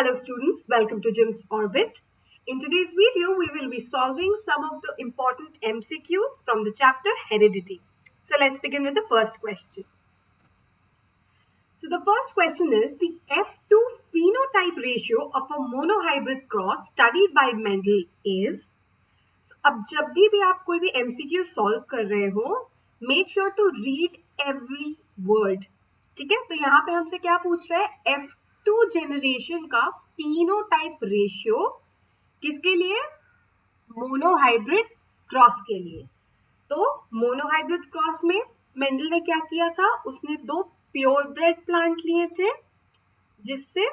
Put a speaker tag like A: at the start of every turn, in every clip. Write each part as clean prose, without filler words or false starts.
A: Hello students, welcome to Jim's Orbit. In today's video, we will be solving some of the important MCQs from the chapter Heredity. So let's begin with the first question. So the first question is the F2 phenotype ratio of a monohybrid cross studied by Mendel is. So अब जब भी आप कोई भी MCQ solve कर रहे हो, make sure to read every word. ठीक है, तो यहाँ पे हमसे क्या पूछ रहा है? F2 जनरेशन का phenotype रेशियो किसके लिए? मोनोहाइब्रिड क्रॉस के लिए. तो मोनोहाइब्रिड क्रॉस में मेंडल ने क्या किया था? उसने दो प्योरब्रेड प्लांट लिए थे जिससे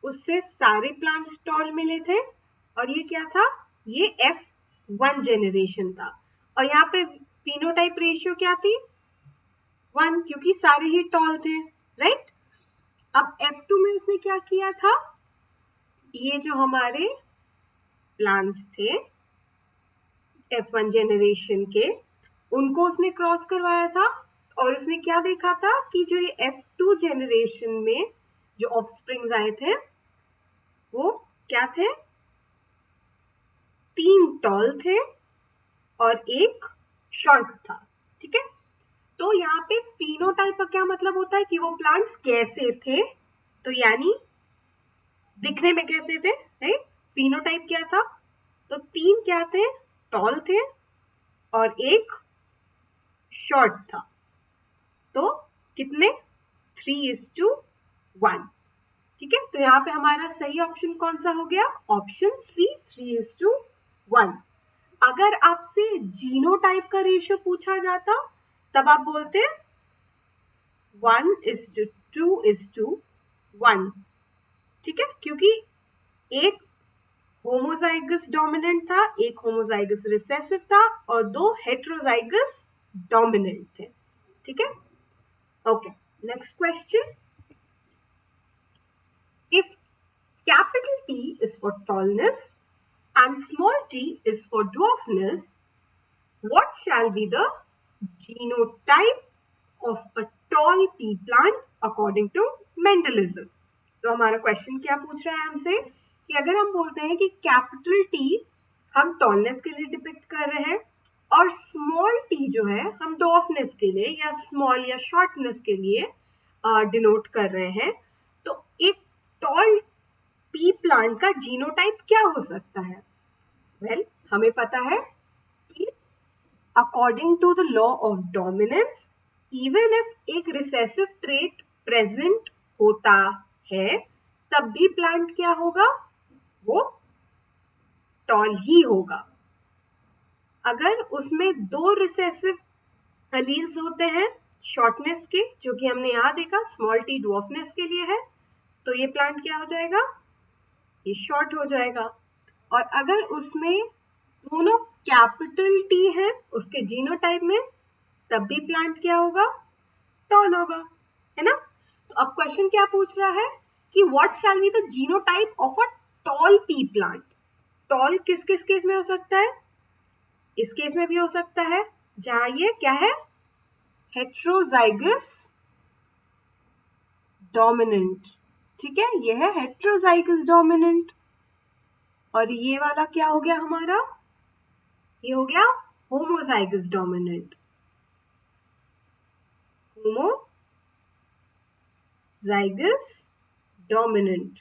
A: उससे सारे प्लांट्स टॉल मिले थे और ये क्या था? ये F1 जनरेशन था और यहाँ पे phenotype रेशियो क्या थी? 1, क्योंकि सारे ही टॉल थे, राइट? अब F2 में उसने क्या किया था? ये जो हमारे प्लांट्स थे F1 जनरेशन के, उनको उसने क्रॉस करवाया था और उसने क्या देखा था कि जो ये F2 जनरेशन में जो ऑफस्प्रिंग्स आए थे वो क्या थे? 3 टॉल थे और एक शॉर्ट था. ठीक है, तो यहाँ पे फिनोटाइप का क्या मतलब होता है कि वो प्लांट्स कैसे थे, तो यानी दिखने में कैसे थे, राइट? फिनोटाइप क्या था? तो 3 क्या थे? टॉल थे और एक शॉर्ट था. तो कितने? 3:1. ठीक है, तो यहाँ पे हमारा सही ऑप्शन कौन सा हो गया? Option C, 3:1. अगर आपसे जीनोटाइप का रेशियो पूछा जाता तब आप बोलते 1:2:1. ठीक है, क्योंकि एक होमोजाइगस डोमिनेंट था, एक होमोजाइगस रिसेसिव था और 2 हेटेरोजाइगस डोमिनेंट थे. ठीक है, okay. Next question. If capital T is for tallness and small t is for dwarfness, what shall be the genotype of a tall pea plant according to Mendelism? तो हमारा question क्या पूछ रहा है हमसे कि अगर हम बोलते हैं कि कैपिटल T हम टॉलनेस के लिए डिपिक्ट कर रहे हैं और स्मॉल t जो है हम डॉर्फनेस के लिए या स्मॉल या शॉर्टनेस के लिए डिनोट कर रहे हैं, तो एक टॉल पी प्लांट का जीनोटाइप क्या हो सकता है? वेल, हमें पता है कि according to the law of dominance, even if एक रिसेसिव ट्रेट प्रेजेंट होता है तब भी प्लांट क्या होगा? वो टॉल ही होगा. अगर उसमें 2 रिसेसिव एलील्स होते हैं शॉर्टनेस के, जो कि हमने यहाँ देखा स्मॉल टी ड्वार्फनेस के लिए है, तो ये प्लांट क्या हो जाएगा? ये शॉर्ट हो जाएगा. और अगर उसमें दोनों कैपिटल T है उसके जीनोटाइप में, तब भी प्लांट क्या होगा? टॉल होगा, है ना? तो अब क्वेश्चन क्या पूछ रहा है कि what shall be the genotype of a tall pea plant. Tall किस किस केस में हो सकता है? इस केस में भी हो सकता है जहां ये क्या है? Heterozygous dominant. ठीक है, ये है हेटेरोजाइगस डोमिनेंट. और ये वाला क्या हो गया हमारा? ये हो गया होमोजाइगस डोमिनेंट. Homozygous dominant.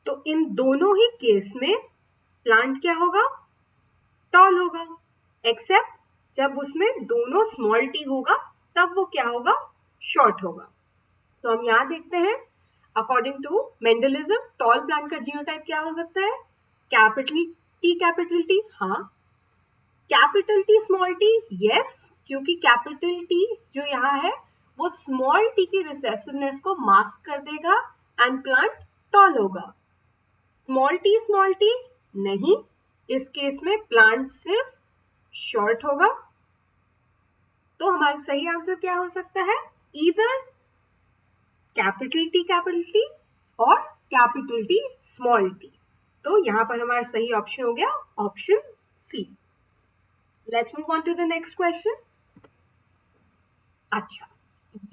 A: तो इन दोनों ही केस में प्लांट क्या होगा? टॉल होगा, एक्सेप्ट जब उसमें दोनों स्मॉल टी होगा तब वो क्या होगा? शॉर्ट होगा. तो हम यहाँ देखते हैं according to Mendelism tall plant का जीनोटाइप क्या हो सकता है? कैपिटल टी, हाँ. Capital T small T, yes, क्योंकि कैपिटल टी जो यहाँ है वो स्मॉल टी की रिसेसिवनेस को मास्क कर देगा एंड प्लांट टॉल होगा. स्मॉल टी नहीं, इस केस में प्लांट सिर्फ शॉर्ट होगा. तो हमारा सही आंसर क्या हो सकता है? ईदर कैपिटल टी और कैपिटल टी स्मॉल टी. तो यहाँ पर हमारा सही ऑप्शन हो गया option C. Let's move on to the next question. अच्छा,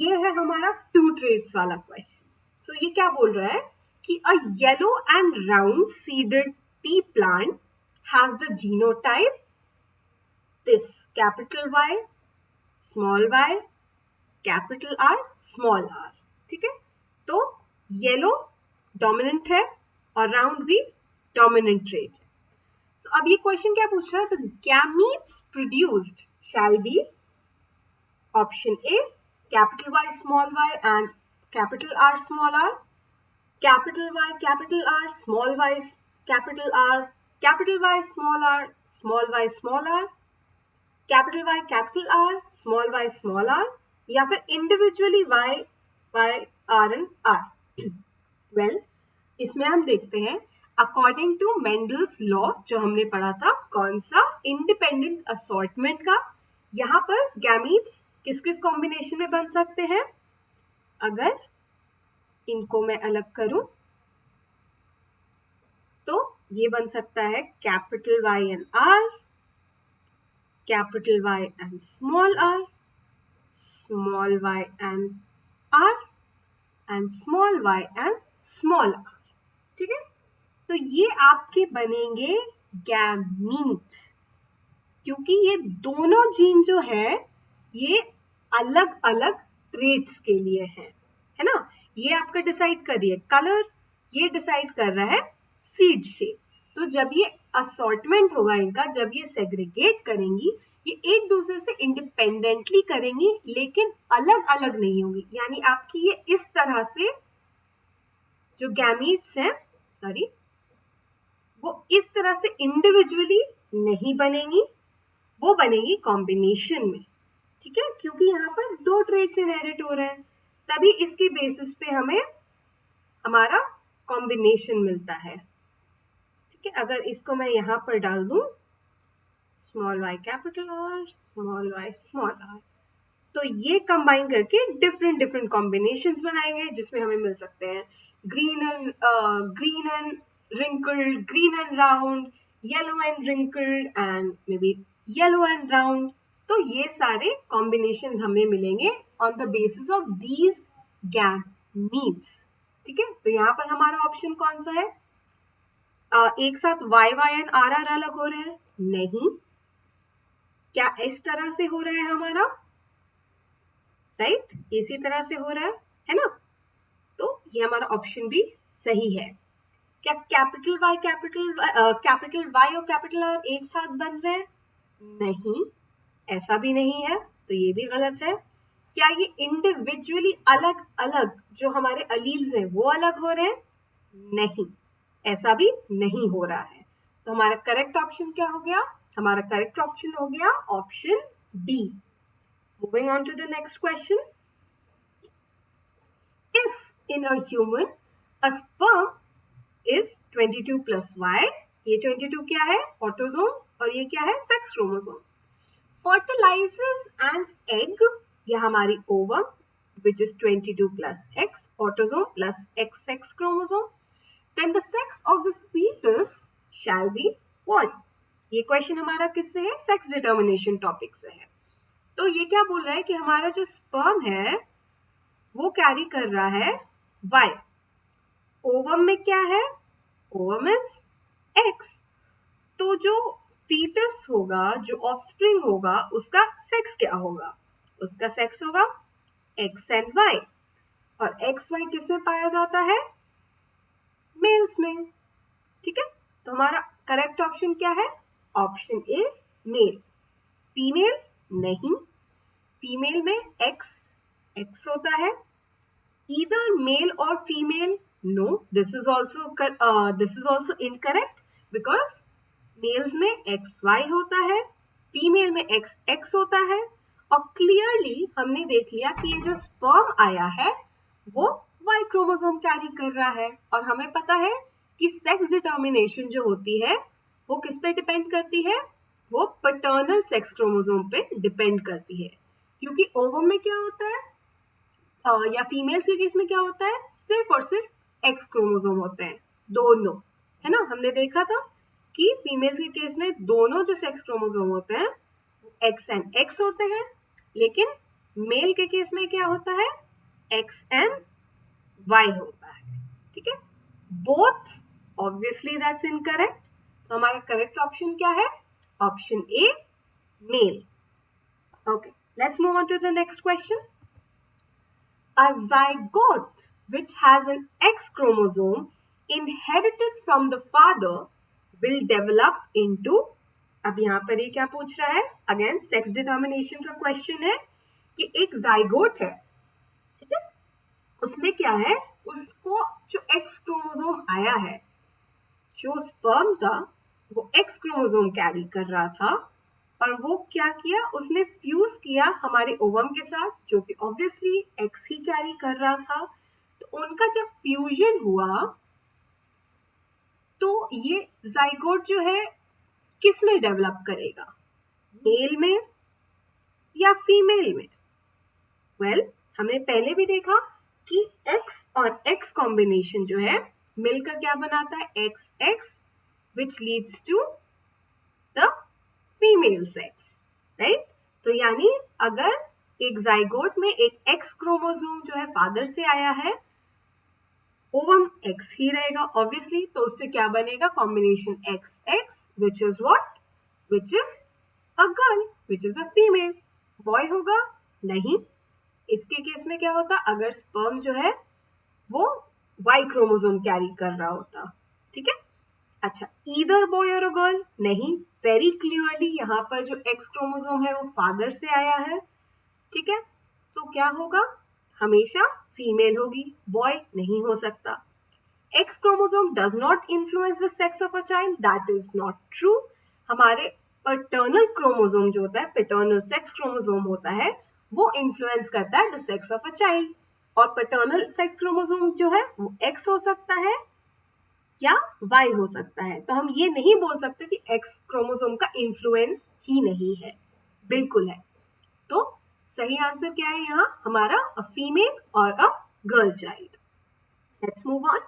A: ये है हमारा 2 ट्रेट्स वाला क्वेश्चन. सो ये क्या बोल रहा है कि a yellow and round seeded pea plant has the genotype this capital Y, small y, capital R, small r. ठीक है, तो येलो डोमिनेंट है और राउंड भी डोमिनेंट ट्रेट है. तो अब ये क्वेश्चन क्या पूछ रहा है? The gametes produced shall be option A capital Y small y and capital R small r, capital Y capital R small y capital R, capital Y small r, capital Y capital R small r, या फिर individually y r and r. Well इसमें हम देखते हैं according to Mendel's law जो हमने पढ़ा था, कौन सा, इंडिपेंडेंट असॉर्टमेंट का. यहाँ पर गैमीट्स किस किस कॉम्बिनेशन में बन सकते हैं? अगर इनको मैं अलग करूं तो ये बन सकता है capital Y and R, capital Y and small r and R and small y and small r. ठीक है, तो ये आपके बनेंगे गैमीट्स, क्योंकि ये दोनों जीन जो है ये अलग अलग ट्रेट्स के लिए है ना. ये आपका डिसाइड कर रही है कलर, ये डिसाइड कर रहा है सीड शेप. तो जब ये असॉर्टमेंट होगा इनका, जब ये सेग्रीगेट करेंगी, ये एक दूसरे से इंडिपेंडेंटली करेंगी लेकिन अलग अलग नहीं होंगी. यानी आपकी ये इस तरह से जो गैमीट्स हैं, सॉरी, वो इस तरह से इंडिविजुअली नहीं बनेंगी, वो बनेंगी कॉम्बिनेशन में. ठीक है, क्योंकि यहाँ पर दो ट्रेट्स इनहेरिट हो रहे हैं, तभी इसकी बेसिस पे हमें हमारा कॉम्बिनेशन मिलता है. ठीक है, अगर इसको मैं यहाँ पर डाल दूं small y capital R, small y small r, तो ये कंबाइन करके डिफरेंट कॉम्बिनेशंस बनाएंगे जिसमें हमें मिल सकते हैं green and wrinkled, green and round, yellow and wrinkled and maybe yellow and round. तो ये सारे कॉम्बिनेशंस हमें मिलेंगे on the basis of these gametes. ठीक है, तो यहाँ पर हमारा ऑप्शन कौन सा है? एक साथ y एंड r अलग हो रहे हैं? नहीं. क्या इस तरह से हो रहा है हमारा? राइट, इसी तरह से हो रहा है ना. तो ये हमारा ऑप्शन भी सही है. क्या कैपिटल Y और कैपिटल R एक साथ बन रहे हैं? नहीं, ऐसा भी नहीं है, तो ये भी गलत है. क्या ये इंडिविजुअली अलग अलग जो हमारे अलील्स हैं वो अलग हो रहे हैं? नहीं, ऐसा भी नहीं हो रहा है. तो हमारा करेक्ट ऑप्शन क्या हो गया? हमारा करेक्ट ऑप्शन हो गया option B. Moving on to the next question. If in a human a sperm is 22 plus Y. ये 22 क्या है? ऑटोसोम्स, और ये क्या है? Sex chromosome. Fertilizes an egg, यह हमारी ovum, which is 22 plus X autosome plus X sex chromosome. Then the sex of the fetus shall be what? ये क्वेश्चन हमारा किससे है? सेक्स डिटर्मिनेशन टॉपिक से है. तो ये क्या बोल रहा है कि हमारा जो स्पर्म है वो कैरी कर रहा है Y. ओवम में क्या है? Ovum is X. तो जो फीटस होगा, जो ऑफस्प्रिंग होगा, उसका सेक्स क्या होगा? उसका सेक्स होगा X एंड Y. और XY किसमें पाया जाता है? मेल्स में. ठीक है, तो हमारा करेक्ट ऑप्शन क्या है? Option A male. फीमेल नहीं, फीमेल में X होता है. ईदर मेल और female, no, this is also incorrect because males में XY होता है, फीमेल में XX होता है. और क्लियरली हमने देख लिया कि ये जो स्पर्म आया है वो Y क्रोमोसोम कैरी कर रहा है. और हमें पता है कि सेक्स डिटर्मिनेशन जो होती है वो किस पे डिपेंड करती है? वो पैटर्नल सेक्स क्रोमोसोम पे डिपेंड करती है. क्योंकि ओवम में क्या होता है, या फीमेल्स के केस में क्या होता है? सिर्फ और सिर्फ X क्रोमोसोम होते हैं, दोनों, है ना. हमने देखा था कि फीमेल्स के केस में दोनों जो सेक्स क्रोमोसोम होते हैं X एंड X होते हैं, लेकिन मेल के केस में क्या होता है? X एंड Y होता है. ठीक है, बोथ, ऑब्वियसली दैट्स इनकरेक्ट। तो हमारा करेक्ट ऑप्शन क्या है? Option A, male. Okay, let's move on to the next question. A zygote which has an X chromosome inherited from the father will develop into, अब यहाँ पर ये क्या पूछ रहा है? अगेन सेक्स डिटर्मिनेशन का क्वेश्चन है कि एक जाइगोट है, ठीक है, उसमें क्या है, उसको जो एक्स क्रोमोसोम आया है, जो स्पर्म था वो एक्स क्रोमोसोम कैरी कर रहा था, और वो क्या किया, उसने फ्यूज किया हमारे ओवम के साथ, जो कि ऑब्वियसली एक्स ही कैरी कर रहा था। तो उनका जब फ्यूजन हुआ तो ये जाइगोट जो है किस में डेवलप करेगा, मेल में या फीमेल में? वेल, हमने पहले भी देखा कि एक्स और एक्स कॉम्बिनेशन जो है मिलकर क्या बनाता है, X X, which leads to the female sex, right? तो यानी अगर एक जाइगोट में एक एक्स क्रोमोसोम जो है फादर से आया है, ओवम एक्स ही रहेगा ऑब्वियसली, तो उससे क्या बनेगा, combination x X, which is what, which is a girl, which is a female. Boy होगा? नहीं। इसके केस में क्या होता, अगर स्पर्म जो है वो वाई क्रोमोसोम कैरी कर रहा होता, ठीक है। अच्छा, ईदर बॉय और गर्ल? नहीं, वेरी क्लियरली यहाँ पर जो एक्स क्रोमोसोम है वो फादर से आया है, ठीक है, तो क्या होगा, हमेशा फीमेल होगी, बॉय नहीं हो सकता। X chromosome does not influence the sex of a child, that is not true. हमारे पैटर्नल क्रोमोसोम जो होता है, पैटर्नल सेक्स क्रोमोसोम होता है, वो इन्फ्लुएंस करता है the sex of a child, और पैटर्नल सेक्स क्रोमोसोम जो है वो एक्स हो सकता है या वाई हो सकता है। तो हम ये नहीं बोल सकते कि एक्स क्रोमोसोम का इन्फ्लुएंस ही नहीं है, बिल्कुल है। तो सही आंसर क्या है यहाँ हमारा, अ फीमेल और a girl child. Let's move on.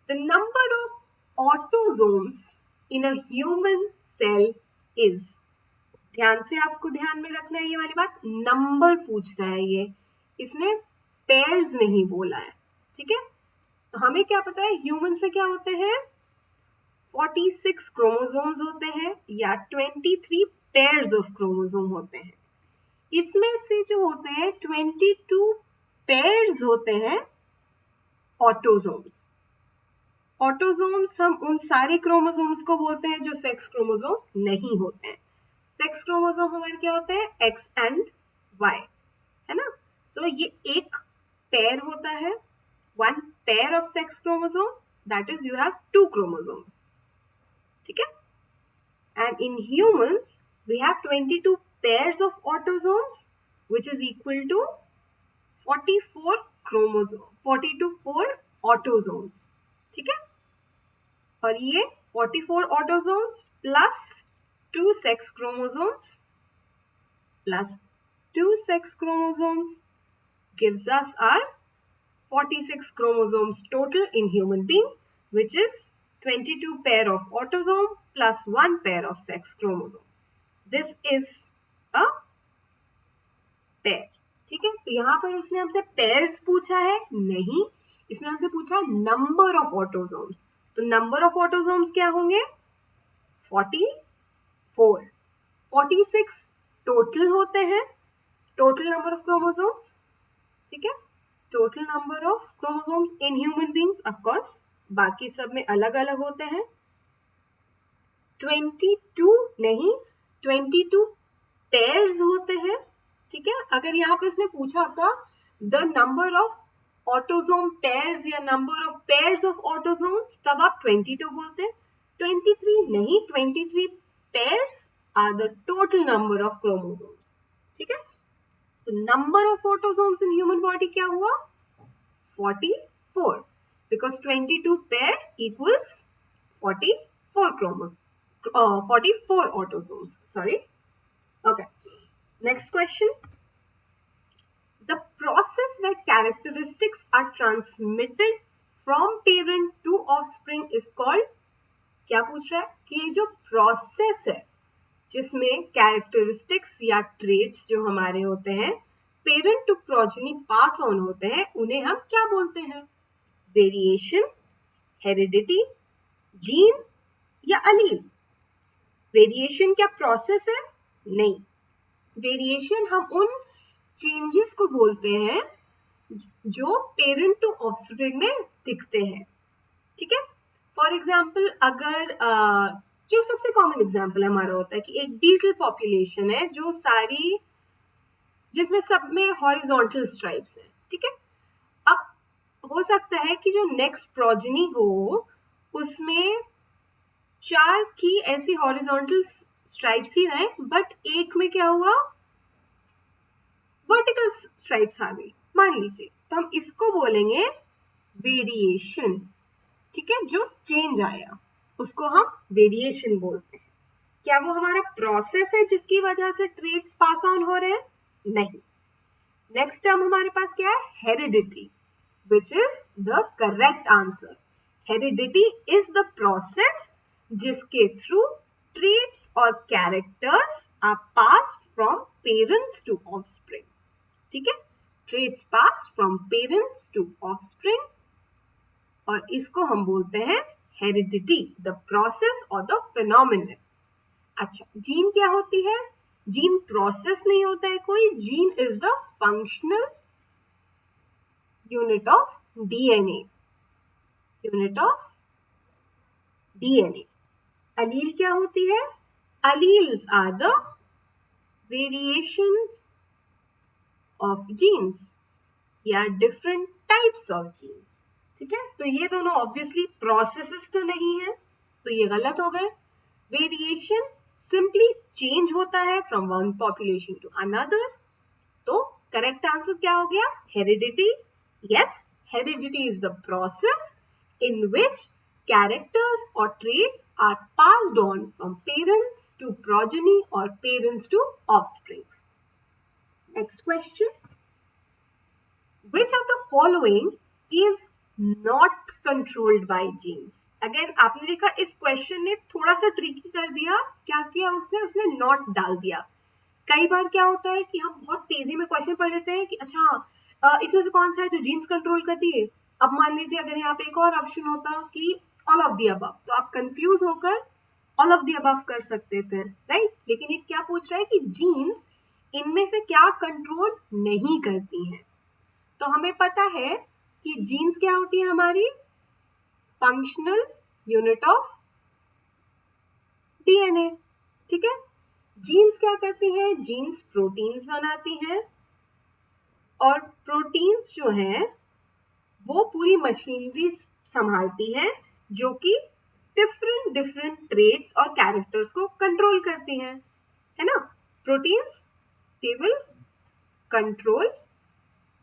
A: The number of autosomes in a human cell is, ध्यान से आपको ध्यान में रखना है ये वाली बात, नंबर पूछ रहा है ये, इसने पेयर्स नहीं बोला है, ठीक है। तो हमें क्या पता है, ह्यूमंस में क्या होते हैं, 46 क्रोमोसोम्स होते हैं या 23 पेयर्स ऑफ क्रोमोसोम होते हैं। इसमें से जो होते हैं 22 पेयर्स होते हैं ऑटोसोम्स। ऑटोसोम्स हम उन सारे क्रोमोसोम्स को बोलते हैं जो सेक्स क्रोमोसोम नहीं होते हैं। सेक्स क्रोमोसोम हमारे क्या होते हैं, एक्स एंड वाई, है ना। सो ये एक पेयर होता है, one pair of sex chromosome, that is you have 2 chromosomes, ठीक है। And in humans we have 22 pairs of autosomes which is equal to 44 chromosome, 40 to 4 autosomes, ठीक है। और ये 44 autosomes plus 2 sex chromosomes plus 2 sex chromosomes gives us our 46 chromosomes total in human being, which is 22 pair of autosome plus 1 pair of sex chromosome. This is a pair, ठीक है। तो यहाँ पर उसने हमसे pairs पूछा है नहीं, इसने हमसे पूछा नंबर ऑफ ऑटोसोम्स। तो नंबर ऑफ ऑटोसोम्स क्या होंगे, 44, 46 टोटल होते हैं, टोटल नंबर ऑफ क्रोमोसोम्स, ठीक है, total number of chromosomes in human beings, of course बाकी सब में अलग अलग होते हैं। 22 नहीं, 22 पेयर्स होते हैं, ठीक है। अगर यहाँ पे उसने पूछा था the number of autosome pairs या number of pairs of autosomes, तब आप 22 बोलते हैं। 23 नहीं, 23 pairs are the total number of chromosomes, ठीक है। तो number of autosomes in human body क्या हुआ, 44, because 22 pair equals 44 chromosome, 44 autosomes, sorry. Okay, next question. The process where characteristics are transmitted from parent to offspring is called, क्या पूछ रहा है कि ये जो प्रोसेस है जिसमें कैरेक्टरिस्टिक्स या ट्रेट्स जो हमारे होते हैं parent to progeny pass on होते हैं, उन्हें हम क्या बोलते हैं, वेरिएशन, हेरिडिटी, जीन या अलील? वेरिएशन क्या प्रोसेस है? नहीं, वेरिएशन हम उन चेंजेस को बोलते हैं जो पेरेंट टू ऑफस्प्रिंग में दिखते हैं, ठीक है। फॉर एग्जाम्पल, अगर जो सबसे कॉमन एग्जाम्पल हमारा होता है कि एक बीटल पॉपुलेशन है जो सारी, जिसमें सब में हॉरिजॉन्टल स्ट्राइप्स हैं, ठीक है। अब हो सकता है कि जो नेक्स्ट प्रोजेनी हो उसमें 4 की ऐसी हॉरिजॉन्टल स्ट्राइप्स ही रहे, बट एक में क्या हुआ, वर्टिकल स्ट्राइप्स आ गई मान लीजिए, तो हम इसको बोलेंगे वेरिएशन, ठीक है। जो चेंज आया उसको हम वेरिएशन बोलते हैं। क्या वो हमारा प्रोसेस है जिसकी वजह से ट्रेट्स पास ऑन हो रहे हैं? नहीं। नेक्स्ट टर्म हमारे पास क्या है? Heredity, which is the correct answer. Heredity is the process जिसके थ्रू traits और characters are passed from parents to offspring. ठीक है, traits passed from parents to offspring, और इसको हम बोलते हैं heredity, the process or the phenomenon. अच्छा, जीन क्या होती है? जीन प्रोसेस नहीं होता है कोई, gene is the functional unit of DNA, unit of DNA. Allele क्या होती है? Alleles are the variations of genes या डिफरेंट टाइप्स ऑफ जीन्स, ठीक है। तो ये दोनों ऑब्वियसली प्रोसेसेस तो नहीं है, तो ये गलत हो गए। वेरिएशन सिंपली चेंज होता है from one population to another, तो करेक्ट आंसर क्या हो गया? Heredity. Yes, heredity is the process in which characters or traits are passed on from parents to progeny or parents to offsprings. Next question. Which of the following is not controlled by genes? Again, आपने देखा इस question ने थोड़ा सा tricky कर दिया। क्या किया उसने नॉट डाल दिया। कई बार क्या होता है कि हम बहुत तेजी में क्वेश्चन पढ़ लेते हैं कि अच्छा इसमें से कौन सा है जो जीन्स कंट्रोल करती है। अब मान लीजिए अगर यहाँ पे एक और ऑप्शन होता कि ऑल ऑफ द अबव, तो आप कंफ्यूज होकर ऑल ऑफ द अबव कर सकते थे, राइट। लेकिन ये क्या पूछ रहा है कि जीन्स इनमें से क्या कंट्रोल नहीं करती हैं। तो हमें पता है कि जीन्स क्या होती है हमारी? फंक्शनल यूनिट ऑफ डीएनए, ठीक है। जीन्स क्या करती हैं? जीन्स प्रोटीन्स बनाती हैं, और प्रोटीन्स जो हैं वो पूरी मशीनरी संभालती है जो कि डिफरेंट ट्रेट्स और कैरेक्टर्स को कंट्रोल करती हैं, है ना। Proteins they will control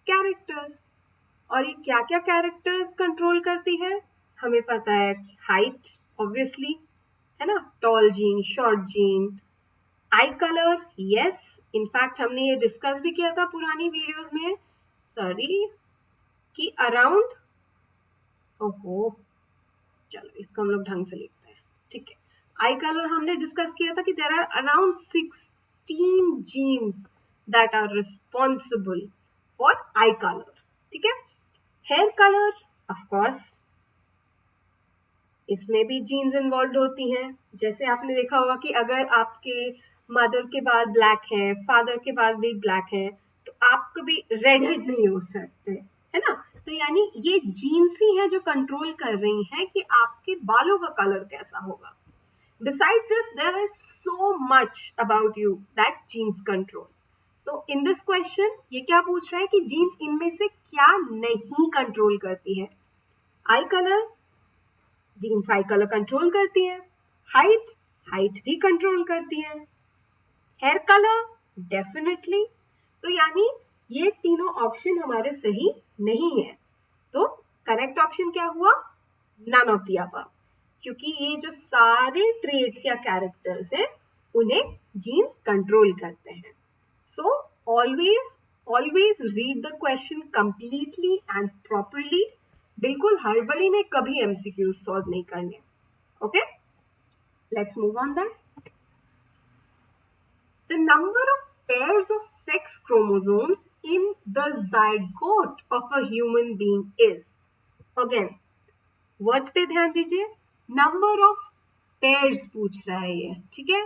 A: characters, और ये क्या क्या कैरेक्टर्स कंट्रोल करती है? हमें पता है हाइट ऑब्वियसली, है ना, tall gene, short gene, eye colour, yes, in fact हमने ये डिस्कस भी किया था पुरानी वीडियोस में, सॉरी, कि अराउंड, ओहो चलो इसको हम लोग ढंग से लिखते हैं, ठीक है। आई कलर हमने डिस्कस किया था कि there are around 16 genes that are responsible for eye colour, ठीक है। हेयर कलर, ऑफ कोर्स इसमें भी जीन्स इन्वॉल्व होती हैं। जैसे आपने देखा होगा कि अगर आपके मदर के बाल ब्लैक हैं, फादर के बाल भी ब्लैक हैं, तो आप कभी रेड हेड नहीं हो सकते, है ना। तो यानी ये जीन्स ही है जो कंट्रोल कर रही है कि आपके बालों का कलर कैसा होगा। Besides this, there is so much about you that genes control. So in this question, ये क्या पूछ रहा है कि जीन्स इनमें से क्या नहीं कंट्रोल करती है? Eye colour, genes eye colour control करती है। हाइट भी कंट्रोल करती है। Hair colour definitely. तो यानी ये तीनों ऑप्शन हमारे सही नहीं है। तो करेक्ट ऑप्शन क्या हुआ? नन ऑफ द अबव, क्योंकि ये जो सारे ट्रेट्स या कैरेक्टर्स हैं उन्हें जीन्स कंट्रोल करते हैं। So always read the question completely and properly. बिल्कुल हड़बड़ी में कभी एमसीक्यू सॉल्व नहीं करने। Okay, let's move on that. The number of pairs of sex chromosomes in the zygote of a human being is, again words पे ध्यान दीजिए, number of pairs पूछ रहा है ये, ठीक है,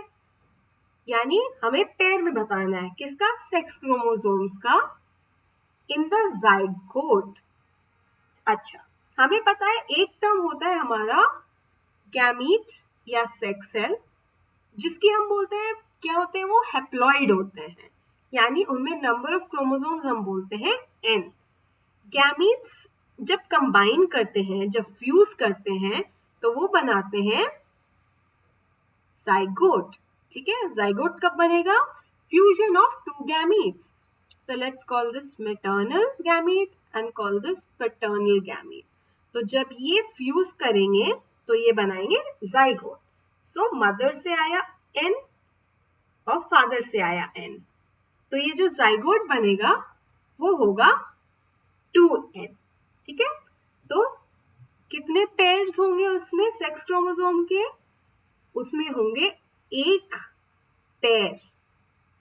A: यानी हमें पेयर में बताना है किसका, सेक्स क्रोमोसोम्स का इन द जाइगोट। अच्छा, हमें पता है एक टर्म होता है हमारा गैमीट या सेक्स सेल, जिसकी हम बोलते हैं क्या होते हैं, वो हैप्लॉइड होते हैं, यानी उनमें नंबर ऑफ क्रोमोसोम्स हम बोलते हैं n। गैमीट्स जब कंबाइन करते हैं, जब फ्यूज करते हैं, तो वो बनाते हैं जाइगोट, ठीक है। जाइगोट कब बनेगा, fusion of to gametes, so let's call this maternal gamete and call this paternal gamete। तो जब ये फ्यूज करेंगे तो ये बनाएंगे जाइगोट। सो मदर से आया n और फादर से आया n, तो ये जो जाइगोट बनेगा वो होगा 2n, ठीक है। तो कितने पेयर्स होंगे उसमें सेक्स क्रोमोसोम के, उसमें होंगे एक पेयर,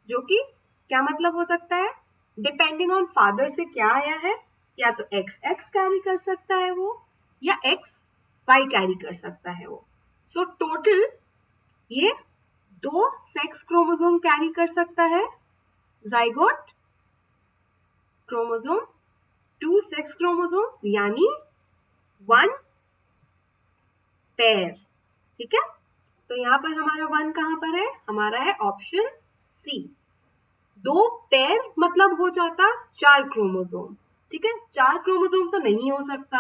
A: जो कि क्या मतलब हो सकता है, डिपेंडिंग ऑन फादर से क्या आया है, या तो XX कैरी कर सकता है वो, या XY कैरी कर सकता है वो। सो टोटल ये 2 सेक्स क्रोमोसोम कैरी कर सकता है जाइगोट क्रोमोसोम, 2 सेक्स क्रोमोसोम, यानी 1 पेयर, ठीक है। तो यहाँ पर हमारा 1 कहाँ पर है, हमारा है ऑप्शन सी। 2 पेयर मतलब हो जाता 4 क्रोमोसोम, ठीक है। 4 क्रोमोसोम तो नहीं हो सकता,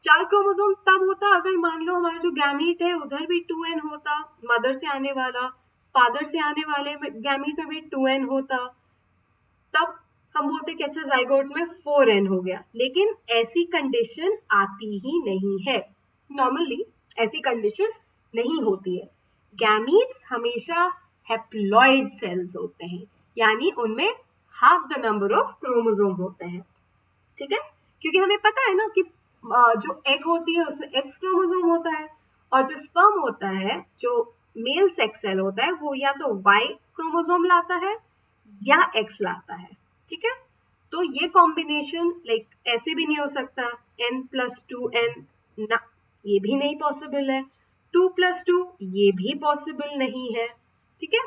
A: 4 क्रोमोसोम तब होता अगर मान लो हमारा जो गैमीट है उधर भी 2n होता, मदर से आने वाला, फादर से आने वाले गैमीट में भी 2n होता, तब हम बोलते कि अच्छा जाइगोट में 4n हो गया। लेकिन ऐसी कंडीशन आती ही नहीं है, नॉर्मली ऐसी कंडीशन नहीं होती है। गैमीट्स हमेशा हैप्लॉइड सेल्स होते हैं, यानी उनमें half the number of chromosome होते हैं, ठीक है। क्योंकि हमें पता है ना कि जो एग होती है उसमें X क्रोमोसोम होता है, और जो स्पर्म होता है, जो मेल सेक्स सेल होता है, वो या तो Y क्रोमोसोम लाता है या X लाता है, ठीक है। तो ये कॉम्बिनेशन लाइक ऐसे भी नहीं हो सकता n+2n, ना, ये भी नहीं पॉसिबल है। 2+2 ये भी पॉसिबल नहीं है, ठीक है।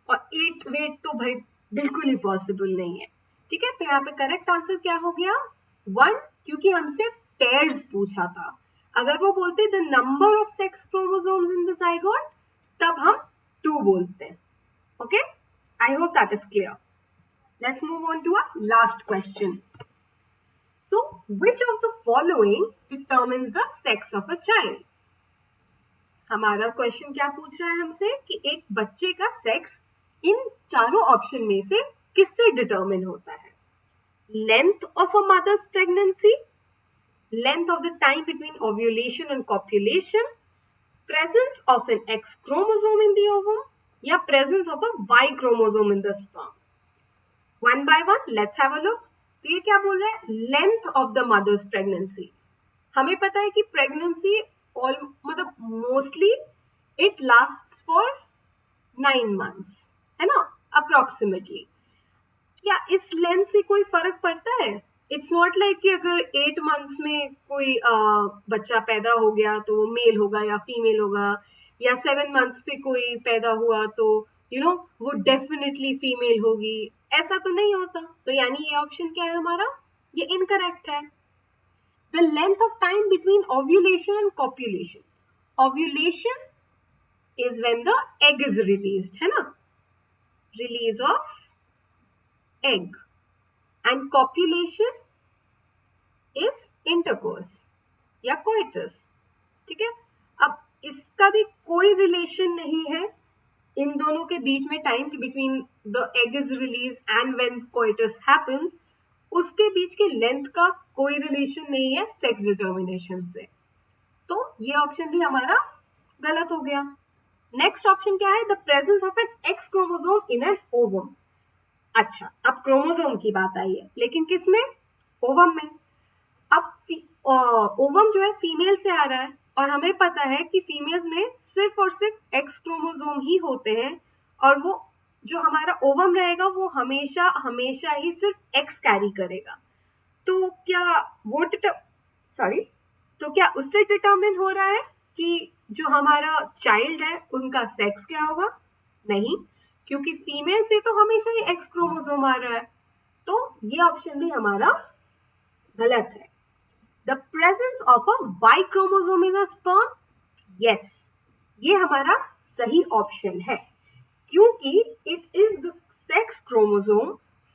A: और 8 वेट तो भाई बिल्कुल ही पॉसिबल नहीं है, ठीक है। तो यहाँ पे करेक्ट आंसर क्या हो गया, 1, क्योंकि हमसे पेयर्स पूछा था। अगर वो बोलते the number of sex chromosomes in the zygote, तब हम 2 बोलते हैं, okay. I hope that is clear. Let's move on to our last question. So, which of the following determines the sex of a child? हमारा question क्या पूछ रहा है हमसे कि एक बच्चे का सेक्स इन चारों ऑप्शन में से किससे डिटरमिन होता है? Length of a mother's pregnancy, length of the time between ovulation and copulation, presence of an X chromosome in the ovum, या presence of a Y chromosome in the sperm. One by one let's have a look. तो ये क्या बोल रहा है, length of the mother's pregnancy. हमें पता है कि प्रेगनेंसी मतलब mostly it lasts for 9 months, है ना, अप्रोक्सीमेटली। क्या इस लेंथ से कोई फर्क पड़ता है? इट्स नॉट लाइक कि अगर 8 मंथ्स में कोई बच्चा पैदा हो गया तो वो मेल होगा या फीमेल होगा, या 7 मंथ्स पे कोई पैदा हुआ तो वो डेफिनेटली फीमेल होगी, ऐसा तो नहीं होता। तो यानी ये ऑप्शन क्या है हमारा, ये इनकरेक्ट है। The length of time between ovulation and copulation, ovulation is when the egg is released, है ना, release of egg, and copulation is intercourse या कोइटस, ठीक है। अब इसका भी कोई रिलेशन नहीं है इन दोनों के बीच में, टाइम के between the egg is release and when coitus happens, उसके बीच के लेंथ का कोई रिलेशन नहीं है सेक्स डिटर्मिनेशन से। तो ये ऑप्शन भी हमारा गलत हो गया। नेक्स्ट ऑप्शन क्या है, the presence of an X chromosome in an ovum. अच्छा, अब क्रोमोसोम की बात आई है, लेकिन किसमें, ओवम में। अब ओवम जो है फीमेल से आ रहा है, और हमें पता है कि फीमेल्स में सिर्फ और सिर्फ एक्स क्रोमोसोम ही होते हैं, और वो जो हमारा ओवम रहेगा वो हमेशा हमेशा ही सिर्फ एक्स कैरी करेगा। तो क्या वो तो क्या उससे डिटरमिन हो रहा है कि जो हमारा चाइल्ड है उनका सेक्स क्या होगा? नहीं, क्योंकि फीमेल से तो हमेशा ही एक्स क्रोमोसोम आ रहा है, तो ये ऑप्शन भी हमारा गलत है। The presence of a Y chromosome in a sperm, yes, ये हमारा सही ऑप्शन है, क्योंकि it is the sex chromosome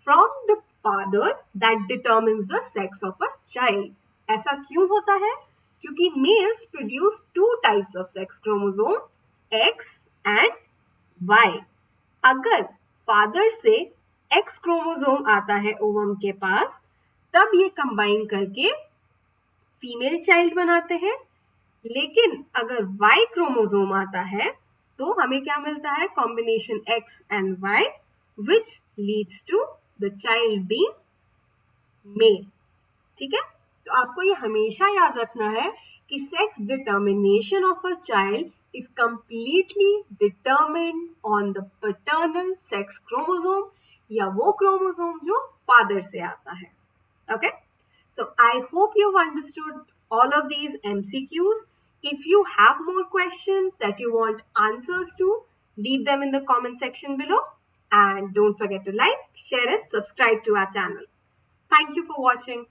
A: from the father that determines the sex of a child. ऐसा क्यों होता है? क्योंकि males produce two types of sex chromosome, X and Y. अगर फादर से एक्स क्रोमोसोम आता है ओवम के पास, तब ये कंबाइन करके फीमेल चाइल्ड बनाते हैं। लेकिन अगर वाई क्रोमोसोम आता है तो हमें क्या मिलता है? Combination X and Y, which leads to the child being male. ठीक है, तो आपको ये हमेशा याद रखना है कि sex determination of a child is completely determined on the paternal sex chromosome या वो क्रोमोसोम जो फादर से आता है. Okay, so I hope you've understood all of these MCQs. If you have more questions that you want answers to, leave them in the comment section below, and don't forget to like, share and subscribe to our channel. Thank you for watching.